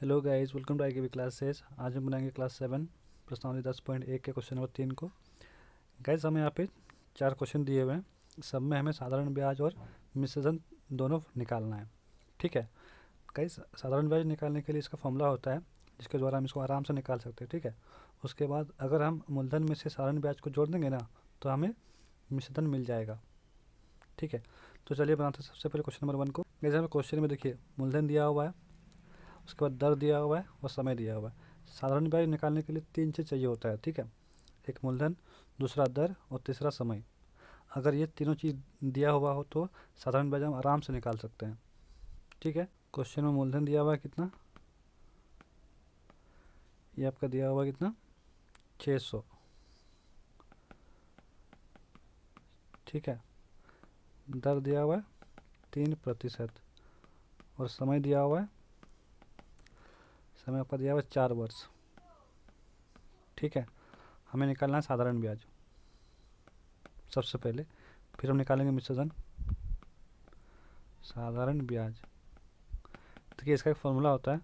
Hello guys, welcome to IKV classes. आज हम बनाएंगे क्लास 7 प्रश्नावली 10.1 के क्वेश्चन नंबर 3 को। गाइस हमें यहाँ पे 4 क्वेश्चन दिए हुए हैं। सब में हमें साधारण ब्याज और मिश्रधन दोनों निकालना है। ठीक है गाइस, साधारण ब्याज निकालने के लिए इसका फॉर्मूला होता है जिसके द्वारा हम इसको आराम से निकाल सकते हैं। ठीक है, उसके बाद अगर हम मूलधन में से साधारण ब्याज को जोड़ देंगे ना तो हमें मिश्रधन मिल जाएगा। ठीक है, तो चलिए बनाते हैं सबसे पहले क्वेश्चन नंबर 1 को। गाइस हमें क्वेश्चन में देखिए मूलधन दिया हुआ है, उसके बाद दर दिया हुआ है और समय दिया हुआ है। साधारण ब्याज निकालने के लिए 3 चीज़ चाहिए होता है। ठीक है, एक मूलधन, दूसरा दर और तीसरा समय। अगर ये तीनों चीज़ दिया हुआ हो तो साधारण ब्याज हम आराम से निकाल सकते हैं। ठीक है, क्वेश्चन में मूलधन दिया हुआ है कितना, ये आपका दिया हुआ है कितना, 600। ठीक है, दर दिया हुआ है 3% और समय दिया हुआ है, समय आपका दिया हुआ है 4 वर्ष। ठीक है, हमें निकालना है साधारण ब्याज सबसे पहले, फिर हम निकालेंगे मिश्रधन। साधारण ब्याज देखिए इसका एक फॉर्मूला होता है,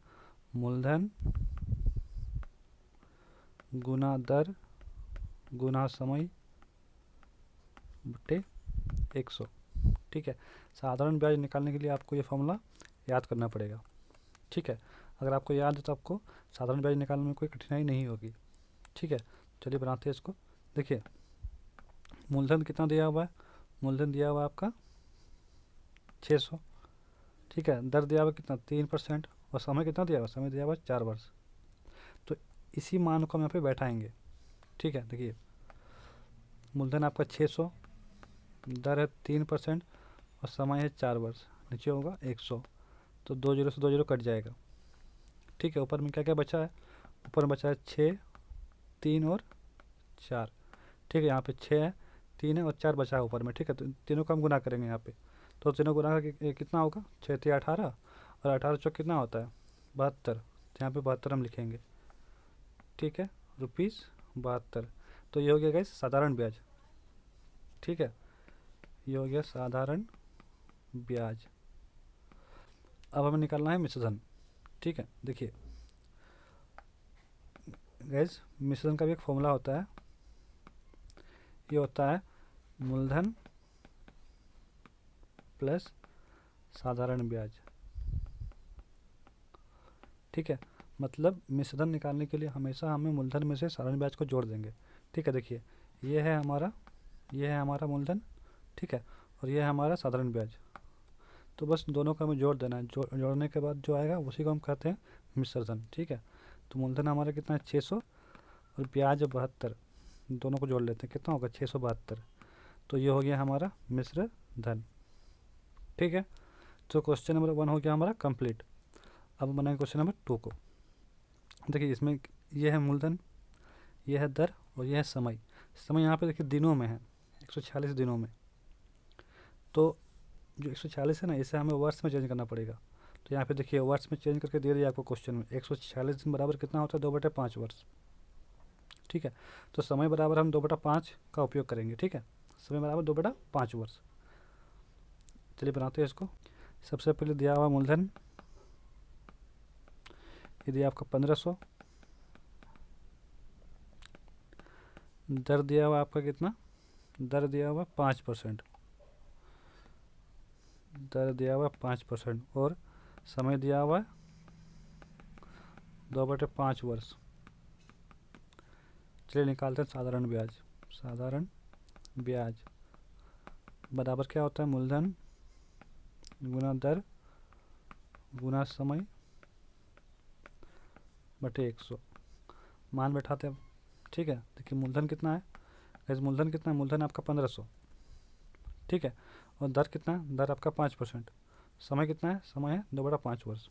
मूलधन गुना दर गुना समय बटे 100। ठीक है, साधारण ब्याज निकालने के लिए आपको ये फॉर्मूला याद करना पड़ेगा। ठीक है, अगर आपको याद है तो आपको साधारण ब्याज निकालने में कोई कठिनाई नहीं होगी। ठीक है, चलिए बनाते हैं इसको। देखिए मूलधन कितना दिया हुआ है, मूलधन दिया हुआ है आपका 600। ठीक है, दर दिया हुआ कितना 3% और समय कितना दिया हुआ, समय दिया हुआ 4 वर्ष। तो इसी मान को हम यहाँ पे बैठाएंगे। ठीक है, देखिए मूलधन आपका 600, दर है 3% और समय है 4 वर्ष, नीचे होगा 100। तो 2 जीरो से 2 जीरो कट जाएगा। ठीक है, ऊपर में क्या क्या बचा है, ऊपर में बचा है 6, 3 और 4। ठीक है, यहाँ पे 6 है, 3 है और 4 बचा है ऊपर में। ठीक है, तो तीनों का हम गुना करेंगे यहाँ पे। तो तीनों गुना करके कितना होगा, 6 3 18 और 18 चौक कितना होता है 72। तो यहाँ पे 72 हम लिखेंगे। ठीक है, ₹72। तो ये हो गया गाइस साधारण ब्याज। ठीक है, ये हो गया साधारण ब्याज। अब हमें निकालना है मिश्रधन। ठीक है, देखिए गैस मिश्रधन का भी एक फॉर्मूला होता है, ये होता है मूलधन प्लस साधारण ब्याज। ठीक है, मतलब मिश्रधन निकालने के लिए हमेशा हमें मूलधन में से साधारण ब्याज को जोड़ देंगे। ठीक है, देखिए ये है हमारा मूलधन। ठीक है, और ये है हमारा साधारण ब्याज। तो बस दोनों का हमें जोड़ देना है, जोड़ने के बाद जो आएगा उसी को हम कहते हैं मिश्रधन। ठीक है, तो मूलधन हमारा कितना है 600 और ब्याज 72, दोनों को जोड़ लेते हैं कितना होगा 672। तो ये हो गया हमारा मिश्र धन। ठीक है, तो क्वेश्चन नंबर 1 हो गया हमारा कंप्लीट। अब बनाएंगे क्वेश्चन नंबर 2 को। देखिए इसमें ये है मूलधन, ये है दर और ये है समय। समय यहाँ पे देखिए दिनों में है, 146 दिनों में। तो जो 146 है ना, इसे हमें वर्ष में चेंज करना पड़ेगा। तो यहाँ पे देखिए वर्ष में चेंज करके दे दिया आपको क्वेश्चन में, 146 दिन बराबर कितना होता है 2/5 वर्ष। ठीक है, तो समय बराबर हम 2/5 का उपयोग करेंगे। ठीक है, समय बराबर 2/5 वर्ष। चलिए बनाते हैं इसको। सबसे पहले दिया हुआ मूलधन, ये दिया आपका 1500। दर दिया हुआ आपका कितना, दर दिया हुआ 5%, दर दिया हुआ 5% और समय दिया हुआ है 2/5 वर्ष। चलिए निकालते हैं साधारण ब्याज। साधारण ब्याज बराबर क्या होता है, मूलधन गुना दर गुना समय बटे 100। मान बैठाते हैं। ठीक है, देखिए मूलधन कितना है, गैस मूलधन कितना है, मूलधन आपका 1500। ठीक है, और दर कितना है, दर आपका 5%। समय कितना है, समय है 2/5 वर्ष।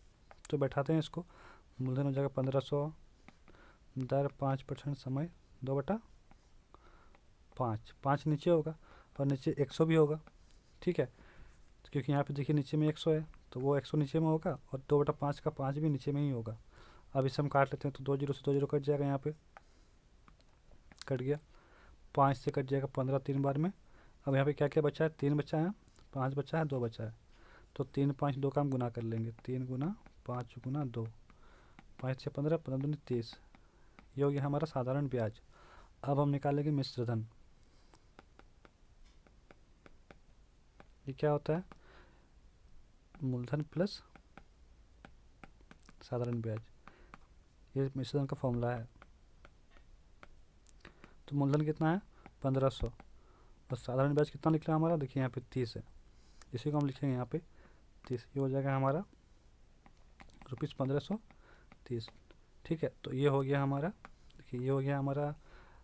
तो बैठाते हैं इसको, मूलधन हो जाएगा 1500, दर 5%, समय 2/5, 5 नीचे होगा और नीचे 100 भी होगा। ठीक है, क्योंकि यहाँ पे देखिए नीचे में 100 है तो वो 100 नीचे में होगा और 2/5 का 5 भी नीचे में ही होगा। अब इसे हम काट लेते हैं तो 2 जीरो से 2 जीरो कट जाएगा, यहाँ पे कट गया, 5 से कट जाएगा 15 3 बार में। अब यहाँ पे क्या क्या बचा है, 3 बचा है, 5 बचा है, 2 बचा है। तो 3 5 2 का हम गुना कर लेंगे, 3 गुना 5 गुना 2, 5 6 15, 15 दूनी 30। ये हो गया हमारा साधारण ब्याज। अब हम निकालेंगे मिश्र धन। ये क्या होता है? मूलधन प्लस साधारण ब्याज। ये मिश्र धन का फॉर्मूला है। तो मूलधन कितना है? 1500। और साधारण ब्याज कितना निकला हमारा? देखिए यहाँ पे 30 है। इसी को हम लिखेंगे यहाँ पे 30। ये हो जाएगा हमारा ₹1530। ठीक है, तो ये हो गया हमारा, देखिए ये हो गया हमारा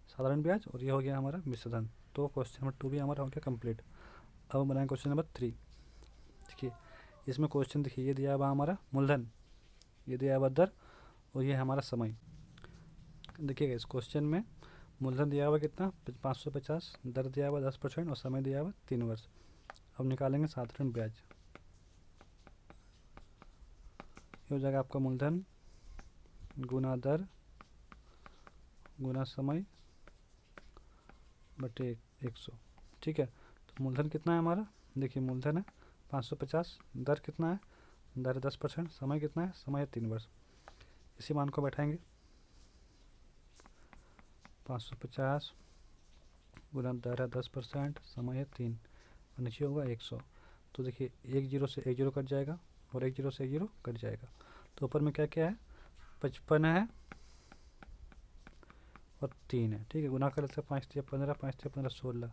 साधारण ब्याज और ये हो गया हमारा मिश्र धन। तो क्वेश्चन नंबर 2 भी हमारा हो गया कंप्लीट। अब हम बनाएंगे क्वेश्चन नंबर 3। देखिए इसमें क्वेश्चन, देखिए ये दिया हुआ हमारा मूलधन, ये दिया हुआ दर और ये हमारा समय। देखिएगा इस क्वेश्चन में मूलधन दिया हुआ कितना? 550, दर दिया हुआ 10% और समय दिया हुआ 3 वर्ष। अब निकालेंगे साधारण ब्याज। ये हो जाएगा आपका मूलधन गुना दर गुना समय बटे 100। ठीक है, तो मूलधन कितना है हमारा? देखिए मूलधन है 550, दर कितना है? दर है 10%, समय कितना है? समय है 3 वर्ष। इसी मान को बैठाएंगे, 550 गुना दर है 10%, समय है 3 और नीचे होगा 100। तो देखिए 1 जीरो से 1 जीरो कट जाएगा और 1 जीरो से 1 जीरो कट जाएगा। तो ऊपर में क्या क्या है? 55 है और 3 है। ठीक है, गुना कर लेते हैं 5 3 15, 5 3 15 16।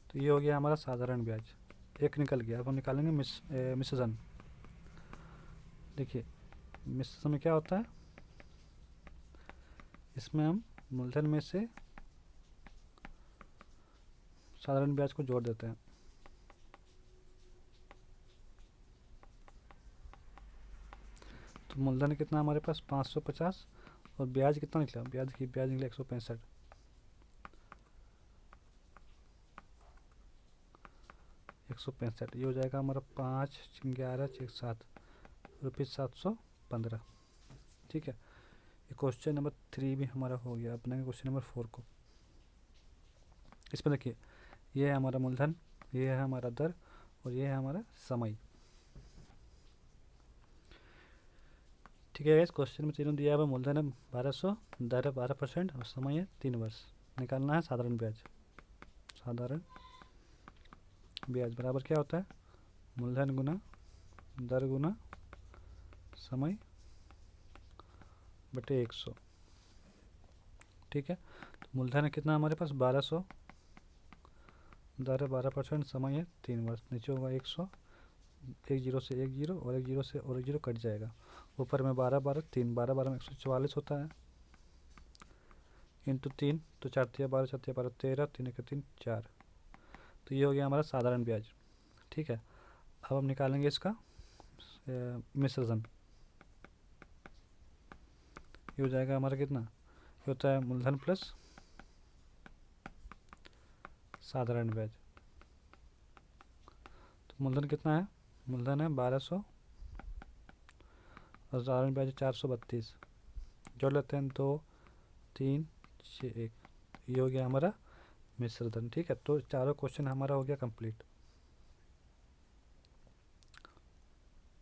तो ये हो गया हमारा साधारण ब्याज, एक निकल गया। अब हम निकालेंगे मिश्र धन। देखिए मिश्र धन में क्या होता है? इसमें हम मूलधन में से साधारण ब्याज को जोड़ देते हैं। तो मूलधन कितना हमारे पास? 550 और ब्याज कितना निकला? ब्याज निकला 165। ये हो जाएगा हमारा 5 11 6 7 ₹715। ठीक है, ये क्वेश्चन नंबर 3 भी हमारा हो गया। अपने क्वेश्चन नंबर 4 को, इसमें देखिए ये है हमारा मूलधन, ये है हमारा दर और ये है हमारा समय। ठीक है, इस क्वेश्चन में तीनों दिया हुआ। मूलधन है 1200, दर है 12% और समय है 3 वर्ष। निकालना है साधारण ब्याज। साधारण ब्याज बराबर क्या होता है? मूलधन गुना दर गुना समय बटे 100। ठीक है, तो मूलधन है कितना हमारे पास? 1200, दर है 12%, समय है 3 वर्ष। नीचे होगा 100, 1 जीरो से 1 जीरो और 1 जीरो से और 1 जीरो कट जाएगा। ऊपर में 12 12 3, 12 12 में 144 होता है, इंटू 3, तो 4 3 12 4 3 12 13, 3 1 3 4। तो ये हो गया हमारा साधारण ब्याज। ठीक है, अब हम निकालेंगे इसका मिश्र धन। ये हो जाएगा हमारा कितना? ये होता है मूलधन प्लस साधारण ब्याज। तो मूलधन कितना है? मूलधन है 1200 और साधारण ब्याज 432। जोड़ लेते हैं 2 3 6 1। ये हो गया हमारा मिश्र धन। ठीक है, तो चारों क्वेश्चन हमारा हो गया कंप्लीट।